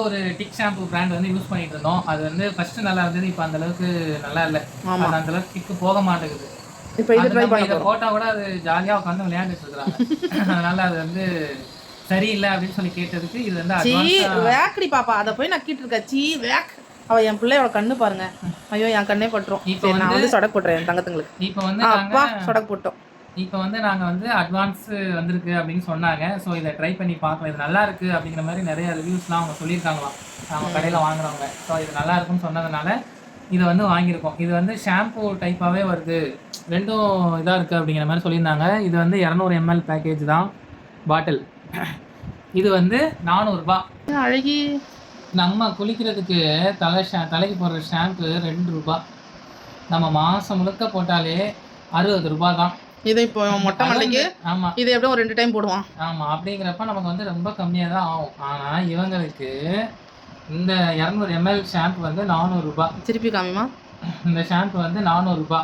ஒரு tick shampoo brand வந்து use பண்ணிட்டு இருந்தோம். அது வந்து ஃபர்ஸ்ட் நல்லா இருந்தது. இப்போ அந்த அளவுக்கு நல்லா இல்லை. ஆமா. அது அந்த அளவுக்கு டிக்கு போக மாட்டேங்குது. இப்போ இது ட்ரை பண்ண இதை போறோம். போட்டால் கூட அது ஜாலியாக உட்காந்து விளையாண்டுட்டு இருக்கிறாங்க. அதனால அது வந்து சரியில்லை அப்படின்னு சொல்லி கேட்டதுக்கு இது வந்து வேக்கடி பாப்பா அதை போய் நக்கிட்டு இருக்கா. வேக் அவ என் பிள்ளையோட கண்ணு பாருங்க. ஐயோ என் கண்ணே பட்டுரும். இப்போ நான் வந்து சொடக்கு போட்டுறேன் என் தங்கத்துங்களுக்கு. இப்போ வந்து அப்பா சொடக்கு போட்டோம். இப்போ வந்து நாங்கள் வந்து அட்வான்ஸ் வந்திருக்கு அப்படின்னு சொன்னாங்க. ஸோ இதை ட்ரை பண்ணி பார்க்கலாம். இது நல்லா இருக்குது அப்படிங்கிற மாதிரி நிறைய ரிவ்யூஸ்லாம் அவங்க சொல்லியிருக்காங்களாம் அவங்க கடையில் வாங்குறவங்க. ஸோ இது நல்லா இருக்குன்னு சொன்னதுனால இதை வந்து வாங்கியிருக்கோம். இது வந்து ஷாம்பு டைப்பாகவே வருது, ரெண்டும் இதாக இருக்குது அப்படிங்கிற மாதிரி சொல்லியிருந்தாங்க. இது வந்து 200 ml பேக்கேஜ் தான் பாட்டில். இது வந்து 400 ரூபா. அழகி நம்ம குளிக்கிறதுக்கு தலைக்கு போடுற ஷாம்பு 2 ரூபா. நம்ம மாதம் முழுக்க போட்டாலே 60 ரூபா தான். இது இப்போ மொட்டை மல்லிக்கு ஆமாம், இது எப்படியும் ஒரு 2 டைம் போடுவான். ஆமாம். அப்படிங்கிறப்ப நமக்கு வந்து ரொம்ப கம்மியாக தான் ஆகும். ஆனால் இவங்களுக்கு இந்த 200 ml ஷாம்பு வந்து 400 ரூபா. திருப்பி காமிமா. இந்த ஷாம்பு வந்து 400 ரூபா.